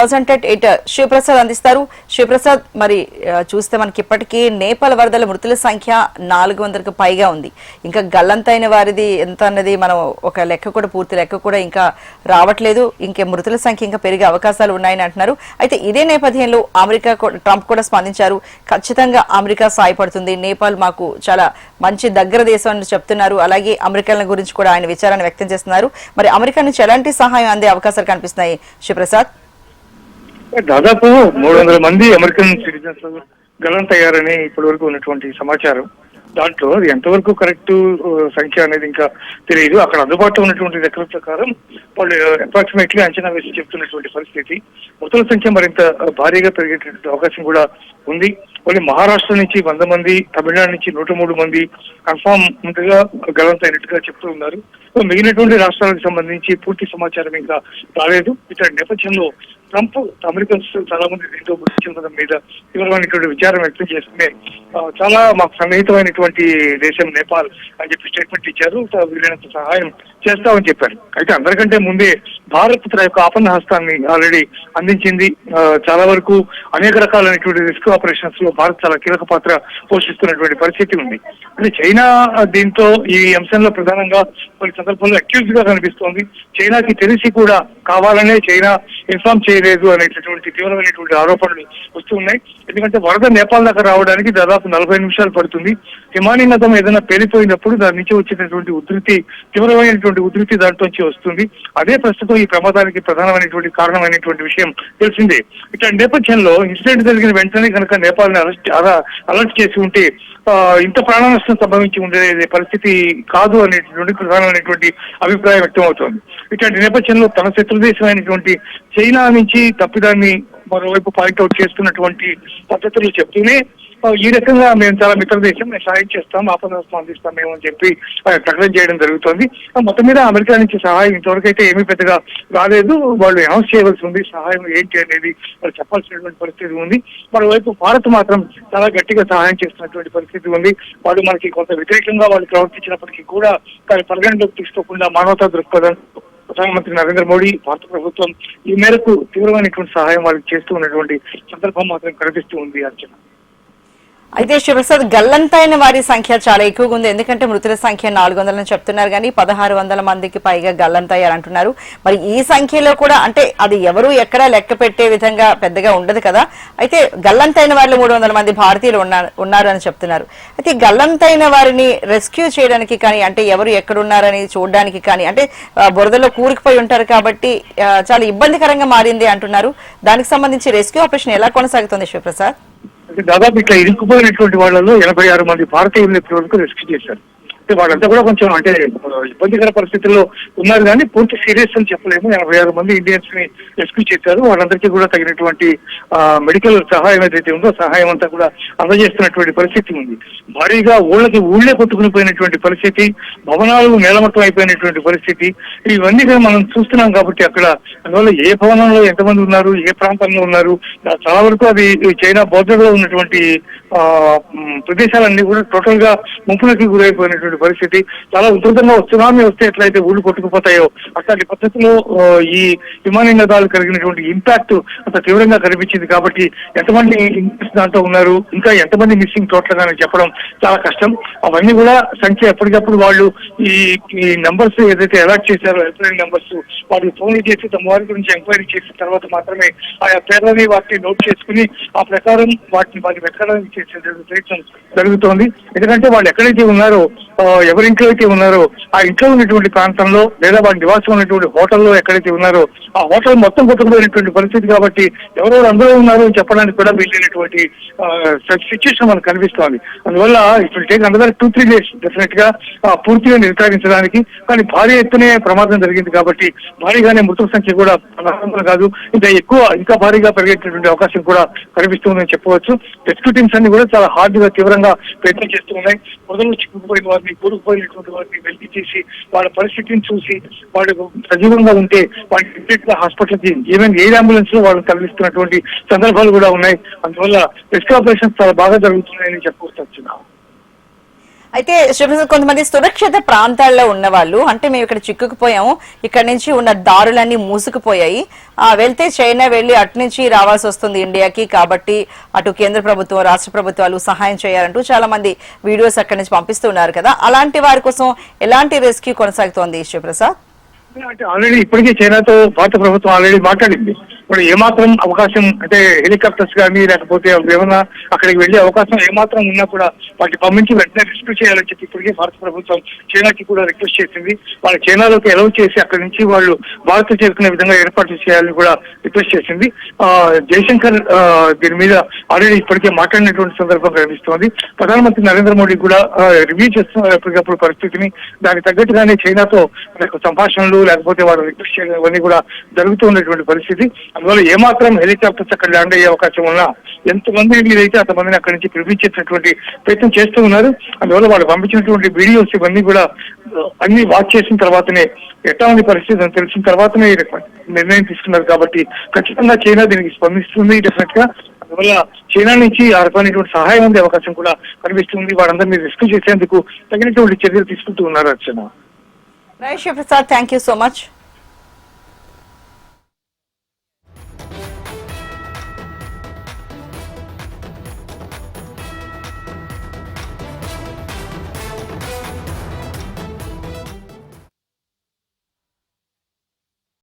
Concentrate editor Sivaprasad అందిస్తారు. శివప్రసాద్, మరి చూస్తే మనకి ఇప్పటికీ నేపాల్ వరదల మృతుల సంఖ్య 400కు పైగా ఉంది. ఇంకా గల్లంతైన వారిది ఎంత అన్నది మనం ఒక లెక్క కూడా, పూర్తి లెక్క కూడా ఇంకా రావట్లేదు. ఇంకా మృతుల సంఖ్య ఇంకా పెరిగే అవకాశాలు ఉన్నాయని అంటున్నారు. అయితే ఇదే నేపథ్యంలో అమెరికా ట్రంప్ కూడా స్పందించారు. ఖచ్చితంగా అమెరికా సాయపడుతుంది, నేపాల్ మాకు చాలా మంచి దగ్గర దేశం అని చెప్తున్నారు. అలాగే అమెరికన్ గురించి కూడా ఆయన విచారాన్ని వ్యక్తం చేస్తున్నారు. మరి అమెరికా నుంచి ఎలాంటి సహాయం అందే అవకాశాలు కనిపిస్తున్నాయి శివప్రసాద్? దాదాపు 300 మంది అమెరికన్ సిటిజన్స్ గల్లంతయ్యారని ఇప్పటి వరకు ఉన్నటువంటి సమాచారం. దాంట్లో అది ఎంతవరకు కరెక్ట్ సంఖ్య అనేది ఇంకా తెలియదు. అక్కడ అందుబాటులో ఉన్నటువంటి లెక్కల ప్రకారం వాళ్ళు అప్రాక్సిమేట్లీ అంచనా వేసి చెప్తున్నటువంటి పరిస్థితి. మృతుల సంఖ్య మరింత భారీగా పెరిగేటువంటి అవకాశం కూడా ఉంది. వాళ్ళు మహారాష్ట్ర నుంచి 100 మంది, తమిళనాడు నుంచి 103 మంది కన్ఫామ్ ముందుగా గల్లంతైనట్టుగా చెప్తూ ఉన్నారు. మిగిలినటువంటి రాష్ట్రాలకు సంబంధించి పూర్తి సమాచారం ఇంకా రాలేదు. ఇతర నేపథ్యంలో ట్రంప్ అమెరికన్స్ చాలా మంది దీంతో మృతి చెందడం మీద తీవ్రమైనటువంటి విచారం వ్యక్తం చేస్తూనే చాలా మాకు సన్నిహితమైనటువంటి దేశం నేపాల్ అని చెప్పి స్టేట్మెంట్ ఇచ్చారు. వీలైనంత సహాయం చేస్తామని చెప్పారు. అయితే అందరికంటే ముందే భారత్ తన యొక్క ఆపన్న హస్తాన్ని ఆల్రెడీ అందించింది. చాలా వరకు అనేక రకాలైనటువంటి రిస్క్ ఆపరేషన్స్ లో భారత్ చాలా కీలక పాత్ర పోషిస్తున్నటువంటి పరిస్థితి ఉంది. అంటే చైనా దీంతో ఈ అంశంలో ప్రధానంగా కొన్ని సందర్భంలో అక్యూజ్ గా కనిపిస్తోంది. చైనాకి తెలిసి కూడా కావాలనే చైనా ఇన్ఫార్మ్ చేయలేదు అనేటటువంటి తీవ్రమైనటువంటి ఆరోపణలు వస్తున్నాయి. ఎందుకంటే వరద నేపాల్ దాకా రావడానికి దాదాపు 40 నిమిషాలు పడుతుంది. హిమానీ నదం ఏదైనా పేలిపోయినప్పుడు దాని నుంచి వచ్చేటటువంటి ఉధృతి, తీవ్రమైనటువంటి ఉధృతి దాంట్లోంచి వస్తుంది. అదే ప్రస్తుతం ఈ ప్రమాదానికి ప్రధానమైనటువంటి కారణమైనటువంటి విషయం తెలిసిందే. ఇట్లా నేపథ్యంలో ఇన్సిడెంట్ జరిగిన వెంటనే కనుక నేపాల్ ని అలర్ట్ చేసి ఉంటే ఇంత ప్రాణ నష్టం సంభవించి ఉండే పరిస్థితి కాదు అనేటువంటి ప్రధానమైనటువంటి అభిప్రాయం వ్యక్తం అవుతోంది. ఇట్లాంటి నేపథ్యంలో తన శత్రు దేశమైనటువంటి చైనా నుంచి తప్పిదాన్ని మరోవైపు పాయింట్అవుట్ చేస్తున్నటువంటి పద్ధతులు చెప్తూనే ఈ రకంగా మేము చాలా మిత్ర దేశం, మేము సహాయం చేస్తాం, ఆపదస్తం అందిస్తాం మేము అని చెప్పి ప్రకటన చేయడం జరుగుతుంది. మొత్తం మీద అమెరికా నుంచి సహాయం ఇంతవరకు అయితే ఏమీ పెద్దగా రాలేదు. వాళ్ళు అనౌన్స్ చేయవలసి ఉంది సహాయం ఏంటి అనేది వాళ్ళు చెప్పాల్సినటువంటి పరిస్థితి ఉంది. మరోవైపు భారత్ మాత్రం చాలా గట్టిగా సహాయం చేస్తున్నటువంటి పరిస్థితి ఉంది. వాళ్ళు మనకి కొంత వ్యతిరేకంగా వాళ్ళు ప్రవర్తించినప్పటికీ కూడా దాని పరిగణలోకి తీసుకోకుండా మానవతా దృక్పథం ప్రధానమంత్రి నరేంద్ర మోడీ, భారత ప్రభుత్వం ఈ మేరకు తీవ్రమైనటువంటి సహాయం వాళ్ళకి చేస్తూ ఉన్నటువంటి సందర్భం మాత్రం కనిపిస్తూ ఉంది. అర్చన, అయితే శివప్రసాద్, గల్లంతైన వారి సంఖ్య చాలా ఎక్కువగా ఉంది. ఎందుకంటే మృతుల సంఖ్య 400 అని చెప్తున్నారు, కానీ 1600 మందికి పైగా గల్లంతయ్యారంటున్నారు. మరి ఈ సంఖ్యలో కూడా అంటే అది ఎవరు ఎక్కడా లెక్క పెట్టే విధంగా పెద్దగా ఉండదు కదా. అయితే గల్లంతైన వారిలో 300 మంది భారతీయులు ఉన్నారు అని చెప్తున్నారు. అయితే గల్లంతైన వారిని రెస్క్యూ చేయడానికి కానీ, అంటే ఎవరు ఎక్కడున్నారని చూడడానికి కానీ, అంటే బురదలో కూరుకుపోయి ఉంటారు కాబట్టి చాలా ఇబ్బందికరంగా మారింది అంటున్నారు. దానికి సంబంధించి రెస్క్యూ ఆపరేషన్ ఎలా కొనసాగుతుంది శివప్రసాద్? దాదాపు ఇట్లా ఇరుక్కుపోయినటువంటి వాళ్ళలో 86 మంది భారతీయులను ఇప్పటి వరకు రెస్క్యూ చేశారు. వాళ్ళంతా కూడా కొంచెం అంటే ఇబ్బందికర పరిస్థితుల్లో ఉన్నారు, కానీ పూర్తి సీరియస్ అని చెప్పలేము. 86 మంది ఇండియన్స్ ని రెస్క్యూ చేశారు. వాళ్ళందరికీ కూడా తగినటువంటి మెడికల్ సహాయం ఏదైతే ఉందో సహాయం అంతా కూడా అందజేస్తున్నటువంటి పరిస్థితి ఉంది. భారీగా ఊళ్ళే కొట్టుకుని పోయినటువంటి పరిస్థితి, భవనాలు నేలమట్టం అయిపోయినటువంటి పరిస్థితి, ఇవన్నీ కూడా మనం చూస్తున్నాం. కాబట్టి అక్కడ అందువల్ల ఏ భవనంలో ఎంతమంది ఉన్నారు, ఏ ప్రాంతంలో ఉన్నారు, చాలా వరకు అది చైనా బోర్డర్ లో ఉన్నటువంటి ప్రదేశాలన్నీ కూడా టోటల్ గా ముంపులకి గురైపోయినటువంటి పరిస్థితి. చాలా ఉధృతంగా సునామీ వస్తే ఎట్లయితే ఊళ్ళు కొట్టుకుపోతాయో అట్లాంటి పద్ధతిలో ఈ విమాన నదాలు కలిగినటువంటి ఇంపాక్ట్ అంత తీవ్రంగా కనిపించింది. కాబట్టి ఎంతమంది దాంట్లో ఉన్నారు, ఇంకా ఎంతమంది మిస్సింగ్ టోటల్ గా చెప్పడం చాలా కష్టం. అవన్నీ కూడా సంఖ్య ఎప్పటికప్పుడు వాళ్ళు ఈ నంబర్స్ ఏదైతే అలర్ట్ చేశారో హెల్ప్ లైన్ నంబర్స్ వాటికి ఫోన్ చేసి తమ వారి గురించి ఎంక్వైరీ చేసిన తర్వాత మాత్రమే ఆయా పేర్లని వాటిని నోట్ చేసుకుని ఆ ప్రకారం వాటిని వెతకడానికి చేసే ప్రయత్నం జరుగుతోంది. ఎందుకంటే వాళ్ళు ఎక్కడైతే ఉన్నారో, ఎవరింట్లో అయితే ఉన్నారో ఆ ఇంట్లో ఉన్నటువంటి ప్రాంతంలో లేదా వాళ్ళ నివాసం ఉన్నటువంటి హోటల్లో ఎక్కడైతే ఉన్నారో ఆ హోటల్ మొత్తం కొట్టుకుపోయినటువంటి పరిస్థితి. కాబట్టి ఎవరెవరు అందరూ ఉన్నారు అని చెప్పడానికి కూడా వీలైనటువంటి సిచ్యువేషన్ మనకు కనిపిస్తోంది. అందువల్ల ఇప్పుడు టేక్ అనదర్ 2-3 days డెఫినెట్ గా పూర్తిగా నిర్ధారించడానికి. కానీ భారీ ఎత్తునే ప్రమాదం జరిగింది కాబట్టి భారీగానే మృతుల సంఖ్య కూడా కాదు, ఇంకా భారీగా పెరిగేటటువంటి అవకాశం కూడా కనిపిస్తుందని చెప్పవచ్చు. రెస్క్యూ టీమ్స్ అన్ని కూడా చాలా హార్డ్ గా తీవ్రంగా ప్రయత్నం చేస్తూ ఉన్నాయి. మొదలు చిక్కుకుపోయిన వారిని, కూరుకుపోయినటువంటి వారిని వెలికి చేసి వాళ్ళ పరిస్థితిని చూసి వాళ్ళు సజీవంగా ఉంటే వాళ్ళని ఇమ్మీడియట్ గా హాస్పిటల్కి ఈవెన్ ఎయిర్ అంబులెన్స్ లో వాళ్ళని తరలిస్తున్నటువంటి సందర్భాలు కూడా ఉన్నాయి. అందువల్ల రెస్క్యూ ఆపరేషన్స్ చాలా బాగా జరుగుతున్నాయని చెప్పవచ్చు. అయితే శివప్రసాద్, కొంతమంది సురక్షిత ప్రాంతాల్లో ఉన్న వాళ్ళు అంటే మేము ఇక్కడ చిక్కుకుపోయాము, ఇక్కడ నుంచి ఉన్న దారులన్నీ మూసుకుపోయాయి, వెళ్తే చైనా వెళ్ళి అటు నుంచి రావాల్సి వస్తుంది ఇండియాకి, కాబట్టి అటు కేంద్ర ప్రభుత్వం రాష్ట్ర ప్రభుత్వాలు సహాయం చేయాలంటూ చాలా మంది వీడియోస్ అక్కడి నుంచి పంపిస్తున్నారు కదా, అలాంటి వారి కోసం ఎలాంటి రెస్క్యూ కొనసాగుతోంది శివప్రసాద్? అంటే ఆల్రెడీ ఇప్పటికే చైనాతో భారత ప్రభుత్వం ఆల్రెడీ మాట్లాడింది. ఇప్పుడు ఏమాత్రం అవకాశం అంటే హెలికాప్టర్స్ కానీ లేకపోతే ఏమైనా అక్కడికి వెళ్ళే అవకాశం ఏమాత్రం ఉన్నా కూడా వాటిని పంపించి వెంటనే రెస్క్యూ చేయాలని చెప్పి ఇప్పటికే భారత ప్రభుత్వం చైనాకి కూడా రిక్వెస్ట్ చేసింది. వాళ్ళు చైనాలోకి అలౌ చేసి అక్కడి నుంచి వాళ్ళు భారత్ చేరుకునే విధంగా ఏర్పాట్లు చేయాలని కూడా రిక్వెస్ట్ చేసింది. జయశంకర్ దీని మీద ఆల్రెడీ ఇప్పటికే మాట్లాడినటువంటి సందర్భం కనిపిస్తోంది. ప్రధానమంత్రి నరేంద్ర మోడీ కూడా రివ్యూ చేస్తున్నారు ఎప్పటికప్పుడు పరిస్థితిని. దానికి తగ్గట్టుగానే చైనాతో సంభాషణలు లేకపోతే వాళ్ళు రిక్వెస్ట్ చేయడం ఇవన్నీ కూడా జరుగుతూ ఉన్నటువంటి పరిస్థితి. అందువల్ల ఏమాత్రం హెలికాప్టర్స్ అక్కడ ల్యాండ్ అయ్యే అవకాశం ఉన్నా ఎంతమంది మీరైతే అంతమందిని అక్కడి నుంచి పిలిపించేటటువంటి ప్రయత్నం చేస్తూ ఉన్నారు. అందువల్ల వాళ్ళు పంపించినటువంటి వీడియోస్ ఇవన్నీ కూడా అన్ని వాచ్ చేసిన తర్వాతనే ఎట్లా ఉంది పరిస్థితి అని తెలిసిన తర్వాతనే నిర్ణయం తీసుకున్నారు. కాబట్టి ఖచ్చితంగా చైనా దీనికి స్పందిస్తుంది డెఫినెట్ గా. అందువల్ల చైనా నుంచి ఆ రకమైనటువంటి సహాయం అందే అవకాశం కూడా కనిపిస్తుంది. వాళ్ళందరినీ రెస్క్యూ చేసేందుకు తగినటువంటి చర్యలు తీసుకుంటూ ఉన్నారు. Archana. Right Shivaprasad, thank you so much.